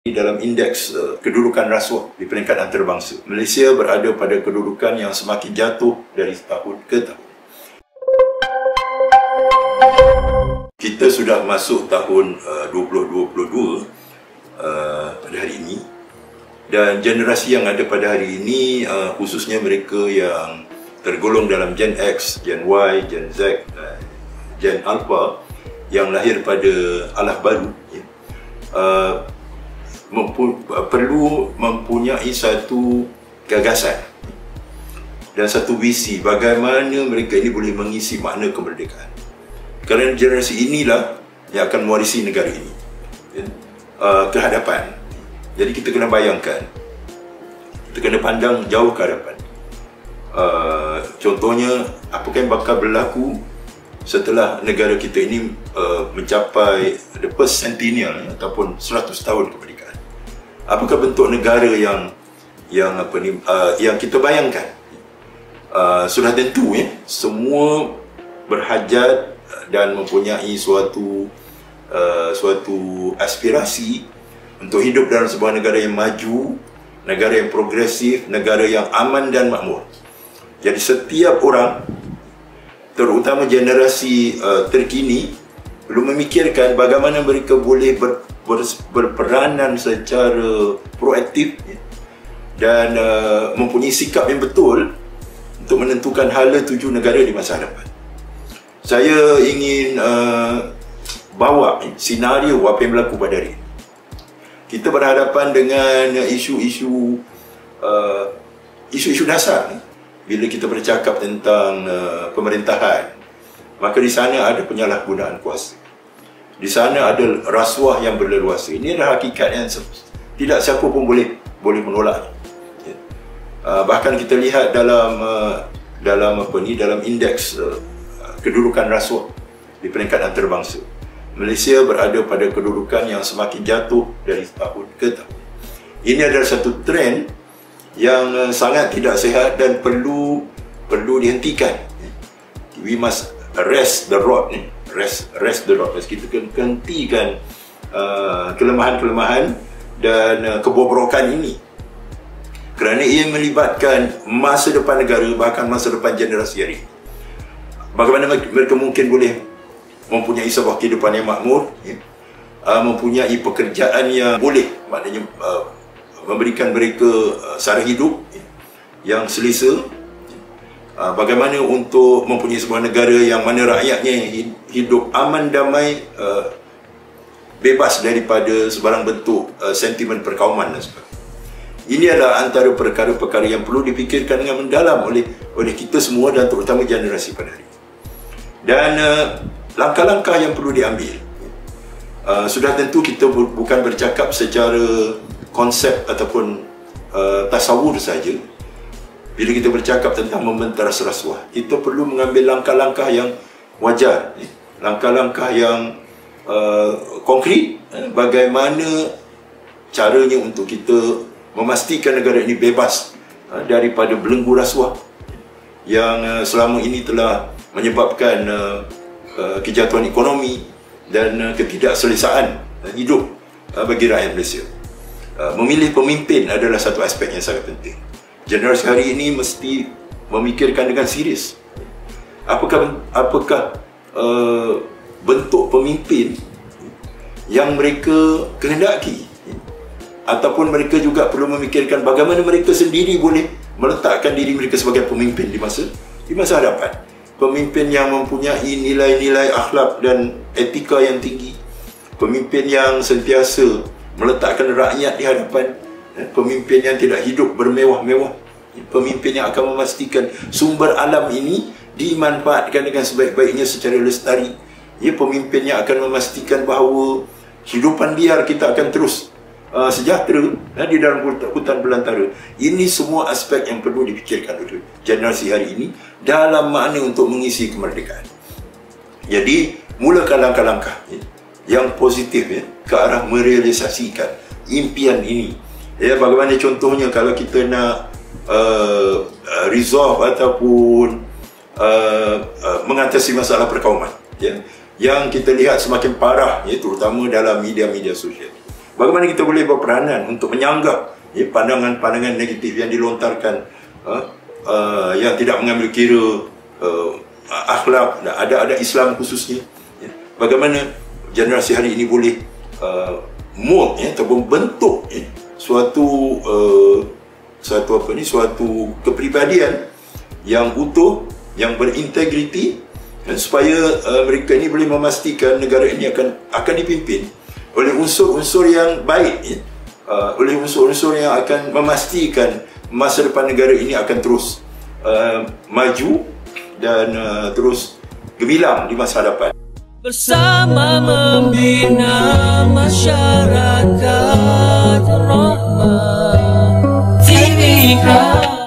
Dalam indeks kedudukan rasuah di peringkat antarabangsa, Malaysia berada pada kedudukan yang semakin jatuh dari tahun ke tahun. Kita sudah masuk tahun 2022 pada hari ini, dan generasi yang ada pada hari ini, khususnya mereka yang tergolong dalam Gen X, Gen Y, Gen Z, Gen Alpha yang lahir pada alah baru, perlu mempunyai satu gagasan dan satu visi bagaimana mereka ini boleh mengisi makna kemerdekaan. Kerana generasi inilah yang akan mewarisi negara ini ke hadapan. Jadi kita kena bayangkan, kita kena pandang jauh ke hadapan. Contohnya, apakah yang bakal berlaku setelah negara kita ini mencapai the first centennial ataupun 100 tahun kemerdekaan. Apakah bentuk negara yang kita bayangkan? Sudah tentu semua berhajat dan mempunyai suatu aspirasi untuk hidup dalam sebuah negara yang maju, negara yang progresif, negara yang aman dan makmur. Jadi setiap orang, terutama generasi terkini, perlu memikirkan bagaimana mereka boleh berperanan secara proaktif dan mempunyai sikap yang betul untuk menentukan hala tuju negara di masa hadapan. Saya ingin bawa senario apa yang berlaku pada hari ini. Kita berhadapan dengan isu-isu dasar. Bila kita bercakap tentang pemerintahan, maka di sana ada penyalahgunaan kuasa. Di sana ada rasuah yang berleluasa. Ini adalah hakikat yang tidak siapa pun boleh menolak. Bahkan kita lihat dalam indeks kedudukan rasuah di peringkat antarabangsa, Malaysia berada pada kedudukan yang semakin jatuh dari tahun ke tahun. Ini adalah satu trend yang sangat tidak sihat dan perlu dihentikan. We must arrest the rot. Rest the rot. Kita hentikan kelemahan-kelemahan dan kebobrokan ini, kerana ia melibatkan masa depan negara, bahkan masa depan generasi hari ini. Bagaimana mereka mungkin boleh mempunyai sebuah kehidupan yang makmur, mempunyai pekerjaan yang boleh, maknanya memberikan mereka sara hidup yang selesa. Bagaimana untuk mempunyai sebuah negara yang mana rakyatnya hidup aman, damai, bebas daripada sebarang bentuk sentimen perkauman dan sebagainya. Ini adalah antara perkara-perkara yang perlu dipikirkan dengan mendalam oleh kita semua dan terutama generasi pada hari ini. Dan langkah-langkah yang perlu diambil, sudah tentu kita bukan bercakap secara konsep ataupun tasawur saja. Bila kita bercakap tentang membentaras rasuah, kita perlu mengambil langkah-langkah yang wajar, langkah-langkah yang konkret, bagaimana caranya untuk kita memastikan negara ini bebas daripada belenggu rasuah yang selama ini telah menyebabkan kejatuhan ekonomi dan ketidakselesaan hidup bagi rakyat Malaysia. Memilih pemimpin adalah satu aspek yang sangat penting. Generasi hari ini mesti memikirkan dengan serius apakah bentuk pemimpin yang mereka kehendaki, ataupun mereka juga perlu memikirkan bagaimana mereka sendiri boleh meletakkan diri mereka sebagai pemimpin di masa hadapan. Pemimpin yang mempunyai nilai-nilai akhlak dan etika yang tinggi, pemimpin yang sentiasa meletakkan rakyat di hadapan, pemimpin yang tidak hidup bermewah-mewah, pemimpin yang akan memastikan sumber alam ini dimanfaatkan dengan sebaik-baiknya secara lestari, pemimpin yang akan memastikan bahawa kehidupan liar kita akan terus sejahtera di dalam hutan belantara. Ini semua aspek yang perlu dipikirkan oleh generasi hari ini dalam makna untuk mengisi kemerdekaan. Jadi mulakan langkah-langkah yang positif ke arah merealisasikan impian ini. Bagaimana contohnya kalau kita nak resolve ataupun mengatasi masalah perkauman yang kita lihat semakin parah, terutama dalam media-media sosial. Bagaimana kita boleh berperanan untuk menyanggah pandangan-pandangan negatif yang dilontarkan, yang tidak mengambil kira akhlak, ada Islam khususnya. Bagaimana generasi hari ini boleh mold ataupun bentuk suatu kepribadian yang utuh, yang berintegriti, supaya mereka ini boleh memastikan negara ini akan dipimpin oleh unsur-unsur yang baik, oleh unsur-unsur yang akan memastikan masa depan negara ini akan terus maju dan terus gemilang di masa hadapan. Bersama membina masyarakat rahmat. Timika.